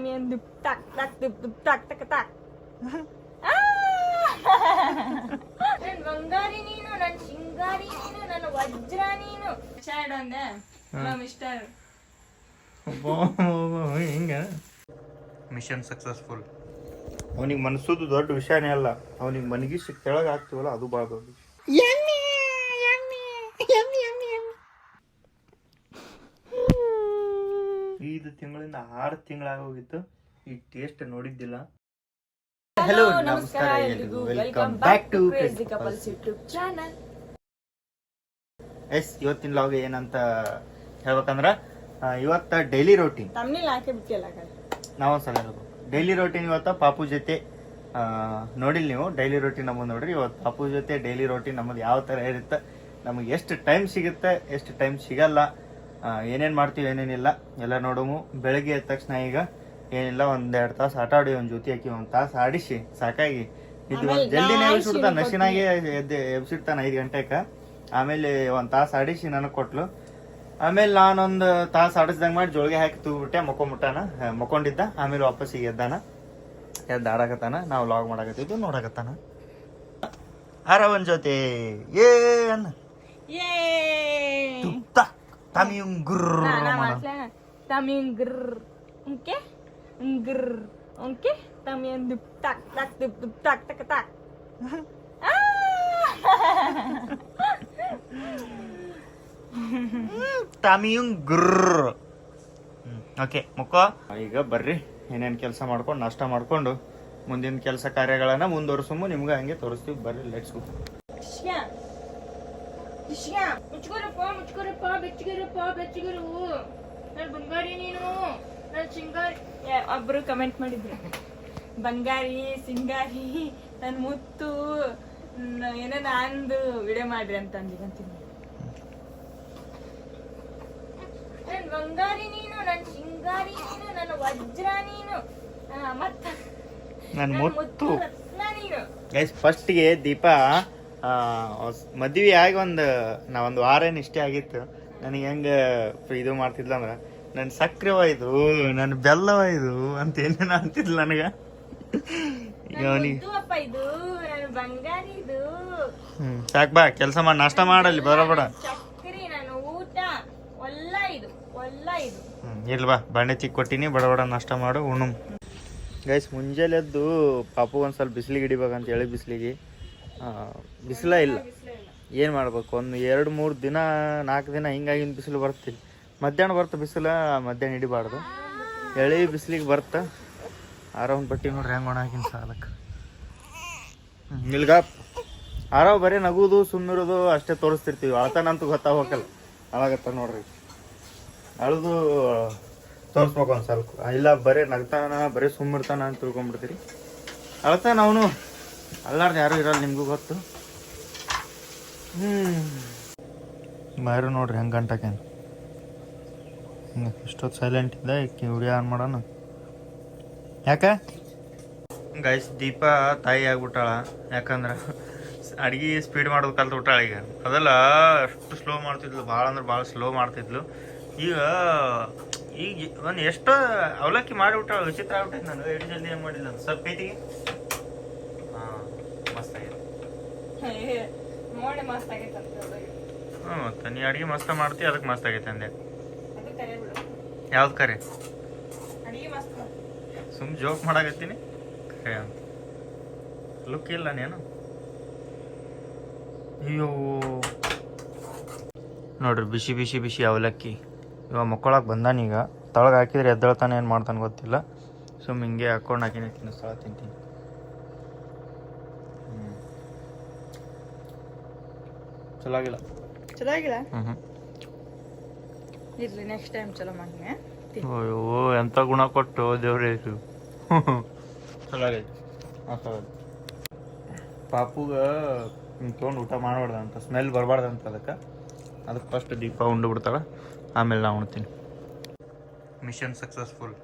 Tamian dup tak tak dup dup tak tak tak. ನನ್ ಬಂಗಾರಿ ನೀನು, ನನ್ ಶಿಂಗಾರಿ ನೀನು, ನನ್ನ ವಜ್ರ ನೀನು. ಚಾಡ್ ಅಂದೆ ಮಿಸ್ಟರ್. ಹಿಂಗ ಮಿಷನ್ ಸಕ್ಸಸ್ಫುಲ್. ಅವನಿಗೆ ಮನಸ್ಸುದು ದೊಡ್ಡ ವಿಷಯನೇ ಅಲ್ಲ, ಅವನಿಗೆ ಮನಗಿಸಿ ಕೆಳಗೆ ಹಾಕ್ತೀವಲ್ಲ ಅದು ಭಾಳ ದೊಡ್ಡ ವಿಷಯ. ಐದು ತಿಂಗಳಿಂದ 6 ತಿಂಗಳಾಗೋಗಿತ್ತು, ಈ ಟೇಸ್ಟ್ ನೋಡಿದ್ದಿಲ್ಲ. ಹಲೋ ನಮಸ್ಕಾರ ಎಲ್ರಿಗೂ, welcome back to crazy couples YouTube channel. ಇವತ್ತಿನ ಲಾಗ್ ಏನಂತ ಹೇಳ್ಬೇಕಂದ್ರ, ಇವತ್ತ ಡೈಲಿ ರೋಟೀನ್ ತಮ್ಮನೇಲಿ ಹಾಕಿ ಬಿಟ್ಟಿಲ್ಲ ನಾವೊಂದ್ಸಲ ಹೇಳ್ಬೇಕು. ಡೈಲಿ ರೋಟೀನ್ ಇವತ್ತ ಪಾಪು ಜೊತೆ ನೋಡಿಲ್ಲ ನೀವು. ಡೈಲಿ ರೋಟೀನ್ ನಮ್ಮದು ನೋಡ್ರಿ. ಇವತ್ತು ಪಾಪು ಜೊತೆ ಡೈಲಿ ರೋಟೀನ್ ನಮ್ಮದು ಯಾವ ಥರ ಇರುತ್ತೆ, ನಮಗೆ ಎಷ್ಟು ಟೈಮ್ ಸಿಗುತ್ತೆ, ಎಷ್ಟು ಟೈಮ್ ಸಿಗಲ್ಲ, ಏನೇನು ಮಾಡ್ತೀವಿ ಏನೇನಿಲ್ಲ ಎಲ್ಲ ನೋಡೋಮು. ಬೆಳಗ್ಗೆ ಎದ್ದ ತಕ್ಷಣ ಈಗ ಏನಿಲ್ಲ, 1-2 ತಾಸು ಆಟ ಆಡಿ ಒಂದು ಜೊತೆ ಹಾಕಿ 1 ತಾಸು ಆಡಿಸಿ ಸಾಕಾಗಿ ಇದು ಜಲ್ದಿನೇ ಎಬ್ಸಿಡ್ತಾನೆ. ನಶಿನಾಗೆ ಎಬ್ಸಿಡ್ತಾನೆ 5 ಗಂಟೆಗೆ. ಆಮೇಲೆ 1 ತಾಸು ಆಡಿಸಿ ನನಗೆ ಕೊಟ್ಲು. ಆಮೇಲೆ ನಾನೊಂದು ತಾಸು ಆಡಿಸ್ದಂಗೆ ಮಾಡಿ ಜೋಳಿಗೆ ಹಾಕಿ ತೂಬಿಟ್ಟೆ, ಮಕ್ಕೊಂಡಿದ್ದ. ಆಮೇಲೆ ವಾಪಸ್ಸಿಗೆ ಎದ್ದಾನ, ಆಡಾಕತ್ತಾನ. ನಾವು ಲಾಗ್ ಮಾಡಾಕತ್ತಿದ್ದು ನೋಡಾಕತ್ತಾನ. ಆರವನ್ ಜೊತೆ ಏನ್ ತಮಿಯುಂಗ್ರ Oke, ngger, oke, tamian dup tak tak dup dup tak tak tak. ತಮಿಯುಂಗ್ರ. ಓಕೆ ಮುಖ. ಈಗ ಬರ್ರಿ, ಏನೇನು ಕೆಲಸ ಮಾಡ್ಕೊಂಡು ನಾಷ್ಟ ಮಾಡ್ಕೊಂಡು ಮುಂದಿನ ಕೆಲಸ ಕಾರ್ಯಗಳನ್ನ ಮುಂದುವರ್ಸಮು. ನಿಮ್ಗೆ ಹಂಗೆ ತೋರಿಸ್ತೀವಿ, ಬರ್ರಿ, ಲೆಟ್ಸ್ ಗೋ. ಬೆಚ್ಚಗಿರು. ನನ್ ಬಂಗಾರಿ ನೀನು, ನನ್ ಸಿಂಗಾರಿ. ಒಬ್ರು ಕಮೆಂಟ್ ಮಾಡಿದ್ರು, ಬಂಗಾರಿ ಸಿಂಗಾರಿ ನನ್ ಮುತ್ತು ಏನೇನ ಅಂದು ವಿಡಿಯೋ ಮಾಡ್ರಿ ಅಂತ ಅಂದಿಗಂತೀನಿ. ನನ್ ಬಂಗಾರಿ ನೀನು, ನನ್ ಶಿಂಗಾರಿ ನೀನು, ನನ್ನ ವಜ್ರ ನೀನು, ಮತ್ತ ನನ್ನ ಮುತ್ತು ರತ್ನ ನೀನು. ಗೈಸ್, ಫಸ್ಟ್ಗೆ ದೀಪಾ ಮದ್ವೆ ಆಗಿ ಒಂದು ವಾರ ಇಷ್ಟೇ ಆಗಿತ್ತು. ನನಗೆ ಹೆಂಗೆ ಇದು ಮಾಡ್ತಿದ್ಲ ಅಂದ್ರೆ, ನನ್ನ ಸಕ್ರೆವಾಯ್ದು, ನನ್ನ ಬೆಲ್ಲವಾಯ್ದು ಅಂತ ಏನೇನು ಅಂತಿದ್ಲು ನನಗೆ. ಸಾಕ್ ಬಾ, ಕೆಲಸ ಮಾಡಿ ನಾಷ್ಟ ಮಾಡಲ್ಲಿ ಬರೋಬೇಡ. ಇಲ್ವಾ, ಬಾಂಡೆ ಚಿಕ್ಕ ಕೊಟ್ಟಿನಿ, ಬಡಬಡ ನಾಷ್ಟ ಮಾಡು, ಉಣ್ಣು. ಗೈಸ್, ಮುಂಜಾನೆ ಎದ್ದು ಪಾಪು ಒಂದು ಸ್ವಲ್ಪ ಬಿಸಿಲಿಗೆ ಹಿಡಿಬೇಕಂತ ಹೇಳಿ ಬಿಸಿಲಿಗೆ ಬಿಸಿಲ ಇಲ್ಲ. ಏನು ಮಾಡ್ಬೇಕು, ಒಂದು 2-3 ದಿನ 4 ದಿನ ಹಿಂಗಾಗಿನ ಬಿಸಿಲು ಬರ್ತಿಲ್ಲ. ಮಧ್ಯಾಹ್ನ ಬರ್ತಾ ಬಿಸಿಲು, ಮಧ್ಯಾಹ್ನ ಹಿಡಿಬಾರ್ದು. ಎಳೆ ಬಿಸಿಲಿಗೆ ಬರ್ತಾ ಆರಾಮ್ ಪಟ್ಟಿ ನೋಡ್ರಿ ಹೆಂಗೆ ಒಣಗಿನ ಸಾಲಕ್ಕೆ. ಇಲ್ಗ ಆರಾವ್ ಬರೀ ನಗುದು ಸುಮ್ಮಿರೋದು ಅಷ್ಟೇ ತೋರಿಸ್ತಿರ್ತೀವಿ. ಅಳ್ತಾನಂತೂ ಗೊತ್ತಾಗಬೇಕಲ್ಲ, ಅಳಾಗತ್ತ ನೋಡ್ರಿ. ಅಳದು ತೋರಿಸ್ಬೇಕು ಒಂದು ಸ್ವಲ್ಪ. ಇಲ್ಲ ಬರೀ ನಗ್ತಾನ, ಬರೀ ಸುಮ್ಮಿರ್ತಾನ ಅಂತ ತಿಳ್ಕೊಂಡ್ಬಿಡ್ತೀರಿ. ಅಳ್ತಾನ ಅವನು, ಅಲ್ಲಾರ್ದು ಯಾರು ಇರಲ್ಲ, ನಿಮಗೂ ಗೊತ್ತು. ಮಾರು ನೋಡ್ರಿ ಹೆಂಗೆ ಗಂಟಕ್ಕೆ ಹಿಂಗೆ ಇಷ್ಟೊತ್ತು ಸೈಲೆಂಟ್ ಇದ್ದ. ವಿಡಿಯೋ ಆನ್ ಮಾಡೋಣ. ಯಾಕೆ ಗೈಸ್, ದೀಪ ತಾಯಿ ಆಗ್ಬಿಟ್ಟಾಳ. ಯಾಕಂದ್ರೆ ಅಡ್ಗೆ ಸ್ಪೀಡ್ ಮಾಡೋದು ಕಲ್ತು ಬಿಟ್ಟಾಳ ಈಗ. ಅದೆಲ್ಲ ಅಷ್ಟು ಸ್ಲೋ ಮಾಡ್ತಿದ್ಲು, ಭಾಳ ಅಂದ್ರೆ ಭಾಳ ಸ್ಲೋ ಮಾಡ್ತಿದ್ಲು. ಈಗ ಒಂದು ಎಷ್ಟೋ ಅವಲಕ್ಕಿ ಮಾಡಿಬಿಟ್ಟಾಳ. ವಿಚಿತ್ರ ಆಗ್ಬಿಟ್ಟೈತೆ ನನಗೆ. ಎಷ್ಟು ಜಲ್ದಿ ಏನು ಮಾಡಿಲ್ಲ ಅಂತ ಸ್ವಲ್ಪ ಐತಿಗೆ. ಹಾಂ, ಮಸ್ತ್ ಆಗೈತೆ. ಮತ್ತೆ ನೀ ಅಡುಗೆ ಮಸ್ತ್ ಮಾಡ್ತಿ, ಅದಕ್ಕೆ ಮಸ್ತ್ ಆಗೈತೆ ಅಂದೆ. ಯಾವ್ದು ಕರೆ? ಸುಮ್ ಜೋಕ್ ಮಾಡಾಕತ್ತೀನಿ, ಕರೆ ಅಂತ ಲುಕ್ ಇಲ್ಲ ನೀನು. ಅಯ್ಯೋ ನೋಡ್ರಿ, ಬಿಸಿ ಬಿಸಿ ಬಿಸಿ ಅವಲಕ್ಕಿ. ಇವಾಗ ಮಕ್ಕಳಕ್ಕೆ ಬಂದಾನೀಗ. ತಳಗೆ ಹಾಕಿದ್ರೆ ಎದ್ದೇಳ್ತಾನೆ, ಏನು ಮಾಡ್ತಾನೆ ಗೊತ್ತಿಲ್ಲ. ಸುಮ್ ಹಿಂಗೆ ಹಾಕೊಂಡು ಹಾಕಿನಿ ತಿನ್ನಿಸ್ತಾಳ, ತಿಂತೀನಿ. ಚಲೋ ಆಗಿಲ್ಲ. ಇರ್ಲಿ, ನೆಕ್ಸ್ಟ್ ಟೈಮ್ ಚಲೋ ಮಾಡ್ತೀನಿ. ಅಯ್ಯೋ, ಎಂತ ಗುಣ ಕೊಟ್ಟು ದೇವ್ರೇ ಇದು. ಚಲೋ ಆಗೈತಿ. ಪಾಪುಗ ತೊಗೊಂಡು ಊಟ ಮಾಡಬಾರ್ದಂತ, ಸ್ಮೆಲ್ ಬರಬಾರ್ದಂತ. ಅದಕ್ಕೆ ಫಸ್ಟ್ ದೀಪ ಉಂಡು ಬಿಡ್ತಾಳೆ, ಆಮೇಲೆ ನಾ ಉಣ್ತೀನಿ. Mission successful.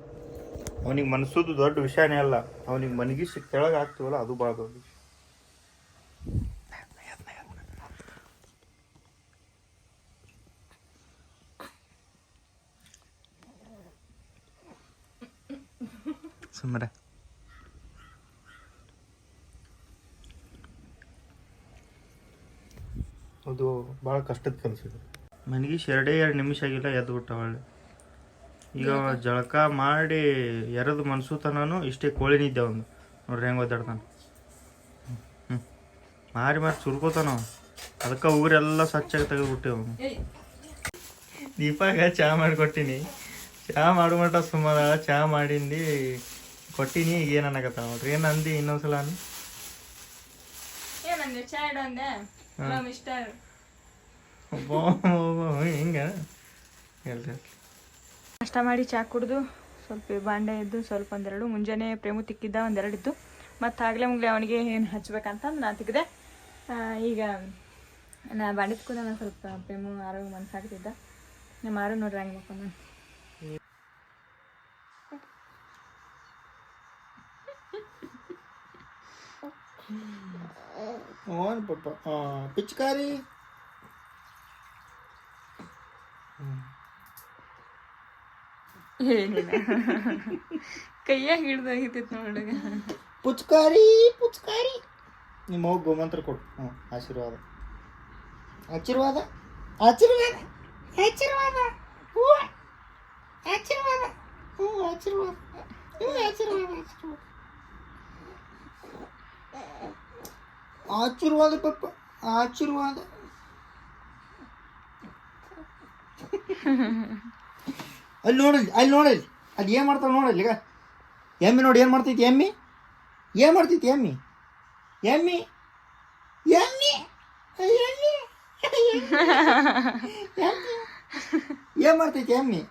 ಅವನಿಗೆ ಮನಸ್ಸುದು ದೊಡ್ಡ ವಿಷಯನೇ ಅಲ್ಲ, ಅವನಿಗೆ ಮನಗಿಸಿ ಕೆಳಗೆ ಹಾಕ್ತೀವಲ್ಲ ಅದು ಭಾಳ ದೊಡ್ಡ ವಿಷಯ. ಸುಮ್ಮನೆ ಅದು ಭಾಳ ಕಷ್ಟದ ಕೆಲಸ ಇದು. ಮನೆಗೆ 2 ನಿಮಿಷ ಆಗಿಲ್ಲ ಎದ್ದು ಬಿಟ್ಟ ಒಳ್ಳೆ. ಈಗ ಜಳಕ ಮಾಡಿ ಎರೆದು ಮನ್ಸುತನೂ ಇಷ್ಟೇ ಕೋಳಿ ನಿದ್ದೆ ಒಂದು ನೋಡ್ರಿ ಹೆಂಗೆ ಒದ್ದಾಡ್ತಾನೆ. ಮಾರಿ ಚುರ್ಕೋತಾನ. ಅದಕ್ಕೆ ಊರೆಲ್ಲ ಸ್ವಚ್ಛಾಗಿ ತೆಗೆದುಬಿಟ್ಟೆವು. ದೀಪಾಗ ಚಹಾ ಮಾಡಿಕೊಟ್ಟಿನಿ. ಚಹಾ ಮಾಡೋ ಮಟ್ಟ ಸುಮಾರು ಚಹಾ ಮಾಡಿಂದು ಕೊಟ್ಟಿನಿ. ಈಗ ಏನು ಅನ್ನಕತ್ತ ನೋಡ್ರಿ. ಏನು ಅಂದು ಇನ್ನೊಂದ್ಸಲ ಅನ್ನು ಏನಂದೆ ಚಾ ಇಡಂದೆ ಮಿಸ್ಟರ್ ಹಿಂಗ ಹೇಳ್ರಿ. ನಾಷ್ಟ ಮಾಡಿ ಚಾ ಕುಡಿದು ಸ್ವಲ್ಪ ಬಾಂಡೆ ಇದ್ದು ಸ್ವಲ್ಪ ಒಂದೆರಡು ಮುಂಜಾನೆ ಪ್ರೇಮು ತಿಕ್ಕಿದ್ದ ಒಂದೆರಡು ಇದ್ದು ಮತ್ತು ಆಗ್ಲೇ ಮುಗ್ಲೆ ಅವನಿಗೆ ಏನು ಹಚ್ಬೇಕಂತಂದು ನಾನು ತೆಗ್ದೆ. ಈಗ ನಾ ಬಾಂಡೆ ತಿಕ್ಕೋದ ನಾನು ಸ್ವಲ್ಪ ಪ್ರೇಮು ಆರೋಗ್ಯ ಮನಸ್ಸಾಗ್ತಿದ್ದ. ನಮ್ಮ ಆರು ನೋಡ್ರಿ ಹಂಗೆ ಮಕ್ಕೊಂಡು ಓನ್ ಪಪ್ಪ ಪಿಚ್ಕಾರಿ ಏನಿಲ್ಲ ಕೈಯಾಗ ಹಿಡ್ದಾಗಿತ್ತು ನೋಡುಗ. ಪುಚ್ಕಾರಿ ಪುಚ್ಕಾರಿ ನಿಮ್ಮ ಹೋಗಿ ಗೋಮಂತ್ರ ಕೊಡು. ಆಶೀರ್ವಾದ ಆಶೀರ್ವಾದ ಆಶೀರ್ವಾದ ಆಶೀರ್ವಾದ ಆಶೀರ್ವಾದ ಆಶೀರ್ವಾದ ಆಶೀರ್ವಾದ ಆಶೀರ್ವಾದ ಪಪ್ಪ ಆಶೀರ್ವಾದ. ಅಲ್ಲಿ ನೋಡಲ್ಲಿ ಅಲ್ಲಿ ನೋಡಲ್ಲಿ ಅದು ಏನು ಮಾಡ್ತಾಳೆ ನೋಡಲ್ಲಿ. ಈಗ ಎಮ್ಮಿ ನೋಡಿ ಏನು ಮಾಡ್ತೈತಿ. ಎಮ್ಮಿ ಏನು ಮಾಡ್ತೈತಿ. ಎಮ್ಮಿ ಎಮ್ಮಿ ಎಮ್ಮಿ ಎಮ್ಮಿ ಏನು ಮಾಡ್ತೈತಿ. ಎಮ್ಮಿ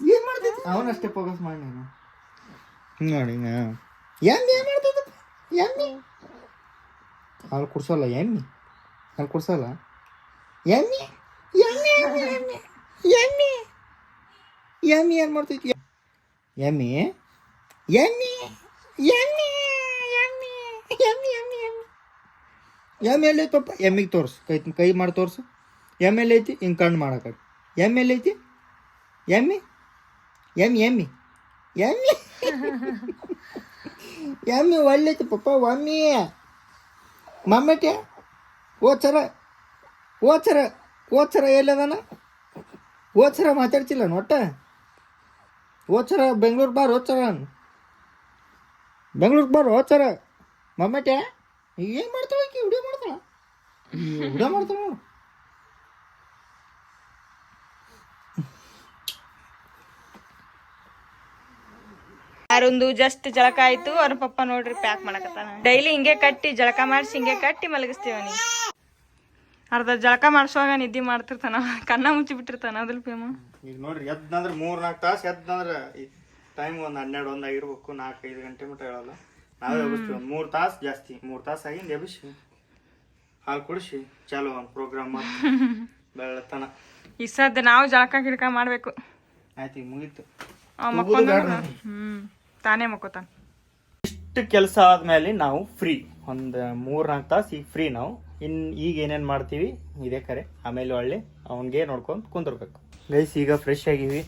ಏನು ಮಾಡ್ತೈತಿ. ಅವನಷ್ಟೇ ಫೋಕಸ್ ಮಾಡಿ ನೀನು ನೋಡಿ. ಎಮ್ಮಿ ಏನು ಮಾಡ್ತೈತಪ್ಪ. ಎಮ್ಮಿ ಹಾಲು ಕುಡ್ಸೋಲ್ಲ. ಎಮ್ಮಿ ಹಾಲು ಕುಡ್ಸೋಲ್ಲ. ಎಮ್ಮಿ ಎಮ್ಮಿ ಎಮ್ಮಿ ಎಮ್ಮಿ ಎಮ್ಮಿ ಎಮ್ಮಿ ಏನು ಮಾಡ್ತೈತಿ. ಎಮ್ಮಿ ಎಮ್ಮಿ ಎಮ್ಮಿ ಎಮ್ಮಿ ಎಮ್ಮಿ ಎಮ್ಮಿ ಎಮ್ಮಿ ಎಮ್ಮಿ ಎಲ್ಲೈತಿ ಪಪ್ಪ. ಎಮ್ಮಿಗೆ ತೋರಿಸು. ಕೈ ಮಾಡಿ ತೋರಿಸು. ಎಮ್ಮಿ ಎಲ್ಲೈತಿ. ಹಿಂಗೆ ಕಣ್ಣು ಮಾಡಕ. ಎಮ್ಮಿ ಎಲ್ಲೈತಿ. ಎಮ್ಮಿ ಎಮ್ಮಿ ಎಮ್ಮಿ ಎಮ್ಮಿ ಎಮ್ಮಿ ಒಳ್ಳೈತಿ ಪಪ್ಪ. ಒಮ್ಮಿ ಮಮ್ಮಟೆ ಓಚರ ಓಚರ ಓಚರ ಎಲ್ಲದಾನ. ಓಚರ ಮಾತಾಡ್ತಿಲ್ಲ ಒಟ್ಟ. ಓಚರ ಬೆಂಗ್ಳೂರು ಬಾರ. ಓಚರ ಬೆಂಗ್ಳೂರಿಗೆ ಬಾರ. ಓಚರ ಮಮ್ಮಟೆ ಏನು ಮಾಡ್ತಾಳೆ. ವಿಡಿಯೋ ಮಾಡ್ತಾಳ. ವಿಡಿಯೋ ಮಾಡ್ತಾಳ ನೋಡು. ಯಾರೊಂದು ಜಸ್ಟ್ ಜಳಕ ಆಯ್ತು. ಅವ್ರ ಪಪ್ಪ ನೋಡ್ರಿ ಪ್ಯಾಕ್ ಮಾಡಕತ್ತಾನ. ಡೈಲಿ ಹಿಂಗೆ ಕಟ್ಟಿ ಜಳಕ ಮಾಡಿಸಿ ಹಿಂಗೆ ಕಟ್ಟಿ ಮಲಗಿಸ್ತೀವ. ಅವನಿಗೆ ಅರ್ಧ ಜಳಕ ಮಾಡಿಸುವಾಗ ನಿದ್ದೆ ಮಾಡ್ತಿರ್ತಾನ. ಕಣ್ಣ ಮುಚ್ಚಿ ಬಿಟ್ಟಿರ್ತಾನ. ಅದ್ರಲ್ಲಿ ಪ್ರೇಮ ಈಗ ನೋಡ್ರಿ ಎದ್ನಂದ್ರೆ 3-4 ತಾಸು ಎದ್ನಂದ್ರೆ ಟೈಮ್ ಒಂದು 12-1 ಆಗಿರ್ಬೇಕು. 4-5 ಗಂಟೆ ಮಟ್ಟ ಹೇಳಲ್ಲ. ನಾವೇ ಎಬ್ಬಿಸ್ತೀವಿ. ಒಂದು 3 ತಾಸು ಜಾಸ್ತಿ. 3 ತಾಸು ಆಗಿಂದ ಎಬ್ಬಿಸಿ ಹಾಲು ಕುಡಿಸಿ ಚಾಲು ಒಂದು ಪ್ರೋಗ್ರಾಮ್ ಮಾಡಿ ಬೆಳತನ. ಈ ಸದ್ಯ ನಾವು ಜಳಕ ಗಿಡಕ ಮಾಡ್ಬೇಕು. ಆಯ್ತು ಈಗ ಮುಗೀತು. ತಾನೇ ಮಕ್ಕೋತಾನ. ಇಷ್ಟು ಕೆಲಸ ಆದ್ಮೇಲೆ ನಾವು ಫ್ರೀ. ಒಂದು 3-4 ತಾಸು ಈಗ ಫ್ರೀ ನಾವು. ಈಗ ಏನೇನು ಮಾಡ್ತೀವಿ ಇದೇ ಕರೆ. ಆಮೇಲೆ ಒಳ್ಳೆ ಅವನಿಗೆ ನೋಡ್ಕೊಂಡು ಕುಂದಿರ್ಬೇಕು. ಗೈಸ್ ಈಗ ಫ್ರೆಶ್ ಆಗಿವಿ.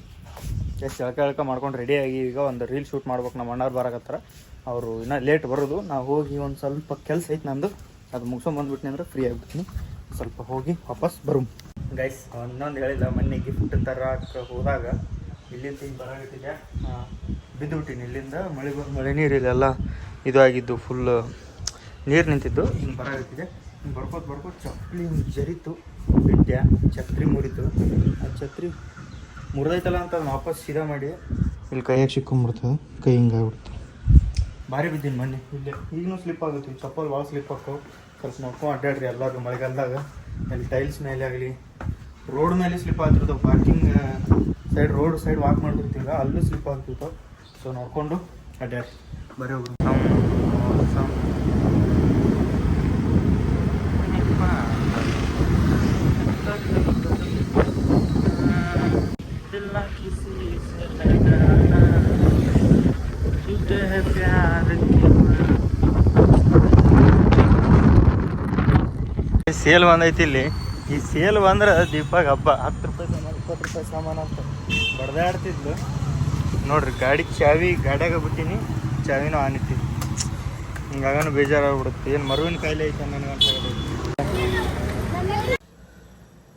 ಎಷ್ಟು ಜಳಕ ಮಾಡ್ಕೊಂಡು ರೆಡಿ ಆಗಿವಿ. ಈಗ ಒಂದು ರೀಲ್ ಶೂಟ್ ಮಾಡ್ಬೇಕು. ನಮ್ಮ ಅಣ್ಣವ್ರು ಬರಕತ್ತಾರ. ಅವರು ಇನ್ನೂ ಲೇಟ್ ಬರೋದು. ನಾವು ಹೋಗಿ ಒಂದು ಸ್ವಲ್ಪ ಕೆಲಸ ಐತೆ ನಂದು. ಅದು ಮುಗಿಸ್ಕೊಂಬಂದ್ಬಿಟ್ನಿ ಅಂದ್ರೆ ಫ್ರೀ ಆಗಿಬಿಡ್ತೀನಿ. ಸ್ವಲ್ಪ ಹೋಗಿ ವಾಪಸ್ ಬರು. ಗೈಸ್ ಇನ್ನೊಂದು ಹೇಳಿಲ್ಲ. ಮೊನ್ನೆ ಗಿಫ್ಟ್ ತರಕ್ಕೆ ಹೋದಾಗ ಇಲ್ಲಿಂದ ಹಿಂಗೆ ಬರಾಗಿಟ್ಟಿದ್ದೆ. ಬಿದ್ದುಬಿಟ್ಟಿನಿ. ಇಲ್ಲಿಂದ ಮಳೆ ನೀರು ಇಲ್ಲೆಲ್ಲ ಇದು ಆಗಿದ್ದು. ಫುಲ್ ನೀರು ನಿಂತಿದ್ದು. ಹಿಂಗೆ ಬರಾಗಿಟ್ಟಿದೆ. ಹಿಂಗೆ ಬರ್ಕೋತ ಚಪ್ಪಲಿ ಹಿಂಗೆ ಜರಿತು. ಬಿದ್ದೆ. ಛತ್ರಿ ಮುರಿತು. ಆ ಛತ್ರಿ ಮುರಿದೈತಲ್ಲ ಅಂತ ಅದನ್ನ ವಾಪಸ್ ಸೀದಾ ಮಾಡಿ ಇಲ್ಲಿ ಕೈಯಾಗ ಸಿಕ್ಕೊಂಬಿಡ್ತದೆ. ಕೈ ಹಿಂಗಾಗ್ಬಿಡ್ತು. ಭಾರಿ ಬಿದ್ದೀನಿ ಮೊನ್ನೆ. ಇಲ್ಲೇ ಈಗಲೂ ಸ್ಲಿಪ್ ಆಗುತ್ತೆ. ಚಪ್ಪಲ್ ಭಾಳ ಸ್ಲಿಪ್ ಹಾಕೋ. ಸ್ವಲ್ಪ ನೋಡ್ಕೊಂಡು ಅಡ್ಡಾಡ್ರಿ ಎಲ್ಲರೂ ಮಳೆಗಾಲದಾಗ. ಅಲ್ಲಿ ಟೈಲ್ಸ್ ಮೇಲೆ ಆಗಲಿ ರೋಡ್ ಮೇಲೆ ಸ್ಲಿಪ್ ಆಗ್ತಿರ್ತಾವೆ. Parking side road side walk ಮಾಡ್ತಿರ್ತೀವಲ್ಲ ಅಲ್ಲೂ ಸ್ಲಿಪ್ ಆಗ್ತಿರ್ತಾವೆ. ಸೊ ನೋಡಿಕೊಂಡು ಅಡ್ಡಾಡ್ರಿ. ಬರೀ ಹೋಗ್ರು ಸೇಲ್ ಬಂದೈತಿ ಇಲ್ಲಿ. ಈ ಸೇಲ್ ಬಂದ್ರೆ ದೀಪಾಗ ಹಬ್ಬ. 10 ರೂಪಾಯಿ ಸಾಮಾನು 20 ರೂಪಾಯಿ ಸಾಮಾನು ಅಂತ ಬಡ್ದಾಡ್ತಿದ್ಲು. ನೋಡ್ರಿ ಗಾಡಿ ಚಾವಿ ಗಾಡ್ಯಾಗ ಬಿಟ್ಟಿನಿ, ಚಾವಿನೂ ಆನ್ ಇಟ್ಟಿನಿ. ಹಿಂಗಾಗನು ಬೇಜಾರಾಗ್ಬಿಡುತ್ತೆ. ಏನು ಮರುವಿನ ಕಾಯಿಲೆ ಐತೆ ನನಗಂತ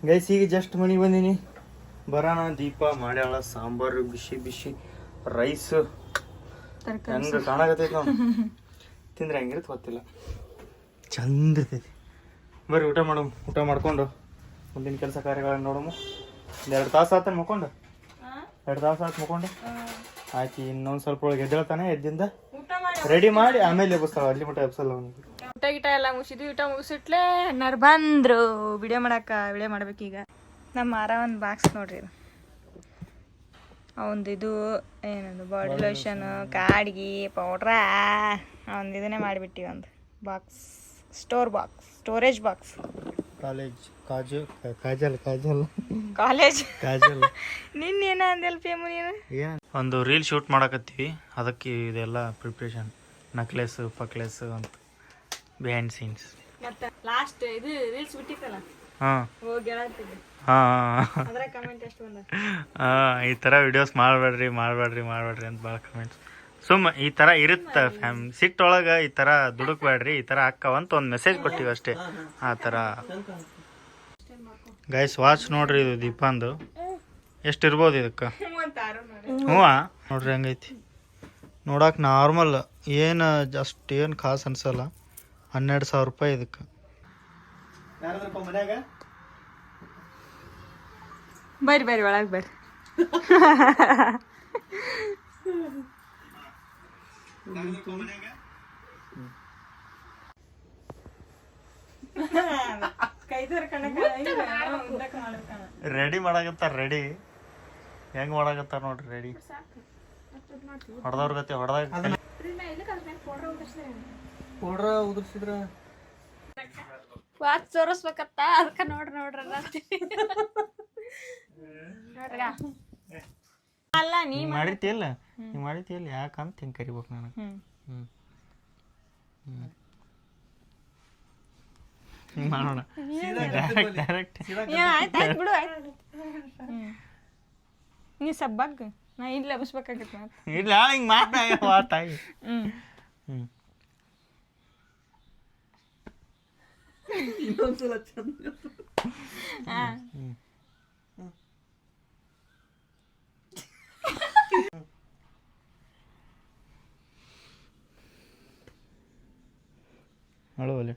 ಗೈಸ್. ಈಗ ಜಸ್ಟ್ ಮನೆಗೆ ಬಂದೀನಿ. ಬರೋಣ ದೀಪ ಮಾಡ್ಯಾಳ ಸಾಂಬಾರು, ಬಿಸಿ ಬಿಸಿ ರೈಸ್ ಹೆಂಗೆ ಕಾಣಕತ್ತೈತಿ ನಾವು. ತಿಂದ್ರೆ ಹೆಂಗಿರುತ್ತೆ ಗೊತ್ತಿಲ್ಲ, ಚಂದ ಇರ್ತೈತಿ. ಬರ್ರಿ ಊಟ ಮಾಡಮ್. ಊಟ ಮಾಡ್ಕೊಂಡು ಮುಂದಿನ ಕೆಲಸ ಕಾರ್ಯಗಳನ್ನು ನೋಡಮ್ಮ. ಒಂದು 2 ತಾಸು ಆತ ಮುಕ್ಕೊಂಡು, 2 ತಾಸು ಆತು ಮುಕ್ಕೊಂಡು ಆಯ್ತು. ಇನ್ನೊಂದು ಸ್ವಲ್ಪ ಒಳಗೆ ಎದ್ದೇಳ್ತಾನೆ. ಎದ್ದಿಂದ ರೆಡಿ ಮಾಡಿ ಆಮೇಲೆ ಎಬ್ಬಿಸ್ತಾವ. ಅಲ್ಲಿ ಮಟ್ಟ ಎಬ್ಸಲ್ಲ ಅವನಿಗೆ. ಊಟ ಗಿಟ ಎಲ್ಲ ಮುಗಿಸಿದ್ವಿ. ಊಟ ಮುಗಿಸಿಟ್ಲೆ ಅಣ್ಣಾರು ಬಂದ್ರು ವಿಡಿಯೋ ಮಾಡ್ಬೇಕೀಗ. ನಮ್ಮ ಮಾರ ಒಂದು ಬಾಕ್ಸ್ ನೋಡ್ರಿ, ಇದು ಅವಂದು ಇದು ಏನದು ಬಾಡಿ ಲೋಷನ್, ಕಾಡ್ಗಿ, ಪೌಡ್ರ, ಒಂದು ಇದನ್ನೇ ಮಾಡಿಬಿಟ್ಟಿವಿ. ಒಂದು ಬಾಕ್ಸ್, ಸ್ಟೋರೇಜ್ ಬಾಕ್ಸ್. ಕಾಲೇಜ್ ನಿನ್ನೇನ ಅಂದೆಲ್ಲ ಪೇಮು ನೀನು. ಒಂದು ರೀಲ್ ಶೂಟ್ ಮಾಡಕತ್ತೀವಿ, ಅದಕ್ಕೆ ಇದೆಲ್ಲ ಪ್ರಿಪ್ರೇಷನ್. ನಕ್ಲೆಸ್ ಪಕ್ಲೆಸ್ ಅಂತ ಬಿಹೈಂಡ್ ಸೀನ್ಸ್. ಮತ್ತೆ ಲಾಸ್ಟ್ ಇದು ರೀಲ್ಸ್ ಬಿಟ್ಟಿತ್ತಲ್ಲ, ಹಾಂ ಹೋಗಿ ಹೇಳತ್ತಿದ್ದೆ. ಅದ್ರ ಕಮೆಂಟ್ ಎಷ್ಟು ಬಂದ, ಈ ಥರ ವಿಡಿಯೋಸ್ ಮಾಡಬೇಡ್ರಿ ಅಂತ ಭಾಳ ಕಮೆಂಟ್ಸ್. ಸುಮ್ಮ ಈ ಥರ ಇರುತ್ತೆ ಸಿಟ್ಟೊಳಗೆ, ಈ ಥರ ದುಡುಕ್ಬೇಡ್ರಿ, ಈ ಥರ ಅಕ್ಕವಂತ ಒಂದು ಮೆಸೇಜ್ ಕೊಟ್ಟಿವಿ ಅಷ್ಟೇ. ಆ ಥರ ಗೈಸ್. ವಾಚ್ ನೋಡ್ರಿ, ಇದು ದೀಪಾಂದು. ಎಷ್ಟು ಇರ್ಬೋದು ಇದಕ್ಕೆ? ಹ್ಞೂ ನೋಡ್ರಿ ಹೆಂಗೈತಿ. ನೋಡಕ್ಕೆ ನಾರ್ಮಲ್, ಏನು ಏನು ಖಾಸ್ ಅನ್ಸಲ್ಲ. 12,000 ರೂಪಾಯಿ ಇದಕ್ಕೆ. ಬರ್ರಿ ಒಳಗೆ ಬರ್ರಿ. ರೆಡಿ ಮಾಡಕತ್ತಾರ. ರೆಡಿ ಹೆಂಗ್ ಮಾಡಕತ್ತಾರ ನೋಡ್ರಿ. ರೆಡಿ ಹೊಡೆದವ್ರ ಗತಿ ಹೊಡೆದಾಗ ಪೌಡ್ರ ಉದುರ್ಸಿದ್ರ ವಾಚ್ ತೋರಿಸ್ಬೇಕತ್ತ, ಅದಕ್ಕೆ ನೋಡ್ರಿ ಅಲ್ಲ ನೀ ಮಾಡಿತಿಯಲ್ಲ, ನೀ ಮಾಡಿತಿಯಲ್ಲ, ಯಾಕಂತ ಹಿಂಗೆ ಕರಿಬೇಕು ನನಗೆ. ಹಿಂಗೆ ಮಾಡೋಣ ಡೈರೆಕ್ಟ್. ಆಯ್ತು ಬಿಡು, ನೀ ಸಬ್ಬಗ್ ನಾ ಇಲ್ಲಿ ಲಭಿಸ್ಬೇಕಾಗತ್ತೆ. ಇಲ್ಲ ಹಿಂಗೆ ಮಾತಾಗಿ. ಇನ್ನೊಂದ್ಸಲ ಚಂದ. ಅಳುವಲ್ಲಿ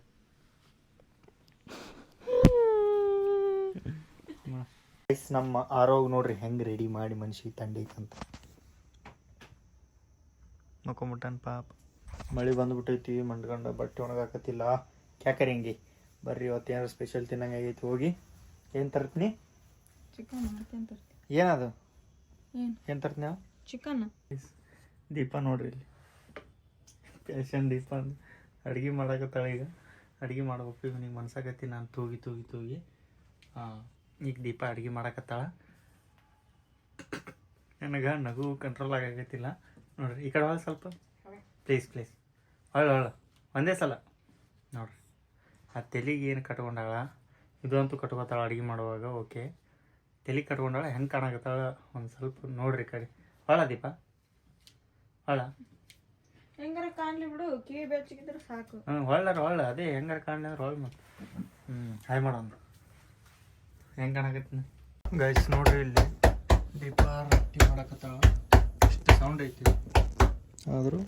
ನಮ್ಮ ಆರೋಗ್ ನೋಡ್ರಿ ಹೆಂಗೆ ರೆಡಿ ಮಾಡಿ ಮನುಷ್ಯ ತಂಡೈತಂತ. ಮಕ್ಕೊಂಬಿಟ್ಟನ್ ಪಾಪ. ಮಳೆ ಬಂದ್ಬಿಟ್ಟೈತಿ, ಮಂಡ್ಗಂಡ ಬಟ್ಟೆ ಒಣಗಾಕತ್ತಿಲ್ಲ. ಕ್ಯಾಕರಿಂಗಿ ಬರ್ರಿ, ಇವತ್ತು ಏನಾರು ಸ್ಪೆಷಲ್ ತಿನ್ನಂಗೆ ಆಗೈತಿ. ಹೋಗಿ ಏನು ತರ್ತೀನಿ? ಚಿಕನ್. ಏನದು? ಏನು ತರ್ತೀನಿ ನಾವು? ಚಿಕನ್. ದೀಪ ನೋಡ್ರಿ ಇಲ್ಲಿ, ಪ್ಯಾಷನ್ ದೀಪ ಅಡುಗೆ ಮಾಡಕತ್ತಾಳ. ಈಗ ಅಡುಗೆ ಮಾಡ್ಬೇಕು. ಇವನಿಗೆ ಮನ್ಸಾಗತ್ತಿ ನಾನು ತೂಗಿ. ಈಗ ದೀಪ ಅಡುಗೆ ಮಾಡಕತ್ತಾಳ. ನನಗೆ ನಗು ಕಂಟ್ರೋಲ್ ಆಗೈತಿಲ್ಲ ನೋಡ್ರಿ. ಈ ಕಡೆ ಹೊಳ ಸ್ವಲ್ಪ ಪ್ಲೀಸ್ ಹೊಳ ಒಂದೇ ಸಲ ನೋಡ್ರಿ. ಆ ತೆಲಿಗೆ ಏನು ಕಟ್ಕೊಂಡಾಳ, ಇದು ಅಂತೂ ಕಟ್ಕೋತಾಳ ಅಡುಗೆ ಮಾಡುವಾಗ. ಓಕೆ, ತಲೆ ಕಟ್ಕೊಂಡಾಳ. ಹೆಂಗೆ ಕಾಣಕತ್ತಾಳ ಒಂದು ಸ್ವಲ್ಪ ನೋಡ್ರಿ ಕಡೆ. ಹೊಳ ದೀಪ ಹೊಳ. ಹೆಂಗಾರ ಕಾಣ್ಲಿ ಬಿಡು, ಕಿವಿ ಬೆಚ್ಚಗಿದ್ರೆ ಸಾಕು. ಹೊಳ್ಳ ಅದೇ ಹೆಂಗಾರ ಕಾಣಲಿ ಅಂದ್ರೆ ಹೊಳ್ ಮತ್ತೆ. ಹಾಯ್ ಮಾಡೋಣ. ಹೆಂಗೆ ಕಾಣಕತ್ತೀನಿ ಗೈಸ್ ನೋಡ್ರಿ. ಇಲ್ಲಿ ದೀಪ ರೊಟ್ಟಿ ಮಾಡಕತ್ತಾಳ. ಎಷ್ಟು ಸೌಂಡ್ ಐತಿ ಆದರೂ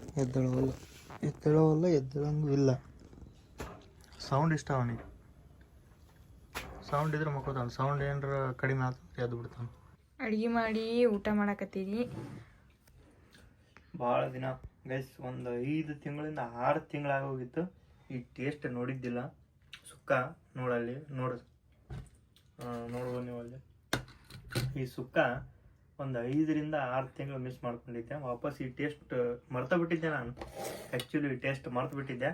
ಎದ್ದೇಳಂಗೂ ಇಲ್ಲ. ಸೌಂಡ್ ಇಷ್ಟ ಅವನಿಗೆ. ಸೌಂಡ್ ಇದ್ರೆ ಮಕ್ಕೋತಾನ. ಸೌಂಡ್ ಏನಾರ ಕಡಿಮೆ ಆತ ಎದ್ದು ಬಿಡ್ತಾನೆ. ಅಡುಗೆ ಮಾಡಿ ಊಟ ಮಾಡಕತ್ತೀನಿ. ಭಾಳ ದಿನ ಗೈಸ್, ಒಂದು 5 ತಿಂಗಳಿಂದ 6 ತಿಂಗಳಾಗೋಗಿತ್ತು. ಈ ಟೇಸ್ಟ್ ನೋಡಿದ್ದಿಲ್ಲ. ಸುಕ್ಕ ನೋಡಲ್ಲಿ ನೋಡ್ಬೋದು ನೀವು ಅಲ್ಲಿ. ಈ ಸುಕ್ಕ ಒಂದು 5 ರಿಂದ 6 ತಿಂಗಳು ಮಿಸ್ ಮಾಡ್ಕೊಂಡಿದ್ದೆ. ವಾಪಸ್ ಈ ಟೇಸ್ಟ್ ಮರ್ತ ಬಿಟ್ಟಿದ್ದೆ ನಾನು. ಆ್ಯಕ್ಚುಲಿ ಈ ಟೇಸ್ಟ್ ಮರ್ತು ಬಿಟ್ಟಿದ್ದೆ.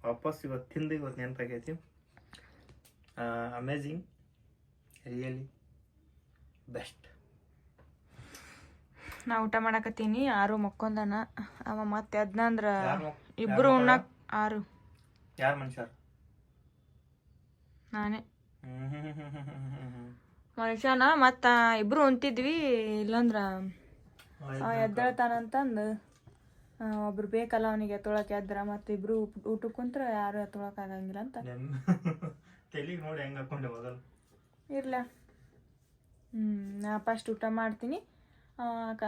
ವಾಪಸ್ ಇವತ್ತು ತಿಂದು ಇವತ್ತು ನೆನಪಾಗೈತಿ. Amazing, really best. ನಾ ಊಟ ಮಾಡಕತ್ತೀನಿ. 6 ಮಕ್ಕೊಂದನ ಅವ. ಮತ್ತೆ ಅದ್ನಂದ್ರ ಇಬ್ರು ಉಣ್ಣಕ್ 6. ಯಾರು ಮನುಷ್ಯ? ನಾನೇ ಮನುಷ್ಯನ. ಮತ್ತು ಇಬ್ರು ಉಣ್ತಿದ್ವಿ. ಇಲ್ಲಂದ್ರ ಎದ್ದೇಳ್ತಾನಂತಂದು ಒಬ್ರು ಬೇಕಲ್ಲ ಅವನಿಗೆ ತೊಳಕ್ಕೆ ಎದ್ರ ಮತ್ತು ಇಬ್ರು ಊಟಕ್ಕೆ ಕುಂತ್ರ ಯಾರು ತೊಳಕಾಗಂಗಿಲ್ಲ ಅಂತ ತೆಲಿಗೆ ನೋಡಿ ಹೆಂಗೆ ಹಾಕೊಂಡೆ ಮೊದಲು ಇರ್ಲ ನಾ ಫಸ್ಟ್ ಊಟ ಮಾಡ್ತೀನಿ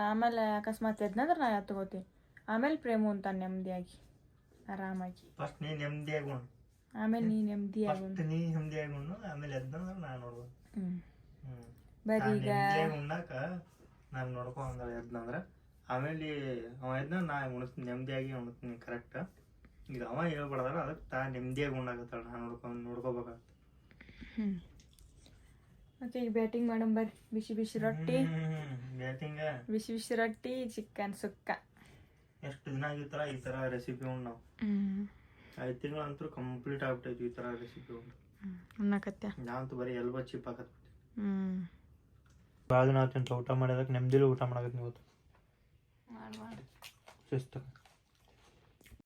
ಆಮೇಲೆ ಅಕಸ್ಮಾತ್ ಎದ್ನಂದ್ರೆ ನಾ ತಗೋತೀನಿ ಆಮೇಲೆ ಪ್ರೇಮು ಅಂತ ನೆಮ್ಮದಿಯಾಗಿ ಆರಾಮಾಗಿ ಫಸ್ಟ್ ನೀ ನೆಮ್ಮದಿಯಾಗಿ ಉಣ್ಣು ಆಮೇಲೆ ನೀ ನೆಮ್ಮದಿಯಾಗಿ ನೀ ನೆಮ್ಮದಿಯಾಗಿ ಉಣ್ಣು ಆಮೇಲೆ ಎದ್ದಂದ್ರೆ ನಾನು ನೋಡ್ಬೋದು ಬರೀ ಈಗ ನೆಮ್ಮದಿಯಾಗಿ ಉಣ್ಣಾಕ ನಾನು ನೋಡ್ಕೊಂಡ್ರೆ ಎದ್ನಂದ್ರೆ ಆಮೇಲೆ ಅವ ಎದ್ನ ನಾ ಉಣಿಸ್ತೀನಿ ನೆಮ್ಮದಿಯಾಗಿ ಉಣ್ತೀನಿ ಕರೆಕ್ಟ್ ಈಗ ಅವ ಹೇಳ್ಬಾರ್ದಾರ ಅದಕ್ಕೆ ತಾ ನೆಮ್ಮದಿಯಾಗಿ ಉಣ್ಣಾಕತ್ತಾಳ ನಾನು ನೋಡ್ಕೋಬೇಕಾಗತ್ತೆ ಓಕೆ ಈಗ ಬ್ಯಾಟಿಂಗ್ ಮಾಡಮ್ ಬರ್ರಿ ಬಿಸಿ ಬಿಸಿ ರೊಟ್ಟಿ ಬ್ಯಾಟಿಂಗ ಬಿಸಿ ಬಿಸಿ ರೊಟ್ಟಿ ಚಿಕನ್ ಸುಕ್ಕ ಎಷ್ಟು ದಿನ ಆಗಿತ್ತಲ್ಲ ಈ ಥರ ರೆಸಿಪಿ ಉಣ್ಣು ನಾವು 5 ತಿಂಗಳಂತೂ ಕಂಪ್ಲೀಟ್ ಆಗ್ಬಿಟ್ಟೈತಿ ಈ ಥರ ರೆಸಿಪಿ ಉಂಟು ಅನ್ನಕತ್ಯ ನಾವಂತೂ ಬರೀ ಎಲ್ಬ ಚಿಪ್ ಹಾಕತ್ಬಿಟ್ಟು ಹ್ಞೂ ಭಾಳ ದಿನ ಆಯ್ತು ಊಟ ಮಾಡಿದಕ್ಕೆ ನೆಮ್ಮದಿಲಿ ಊಟ ಮಾಡಕತ್ತೀನಿ ಇವತ್ತು ಮಾಡಿ ಶಿಸ್ತು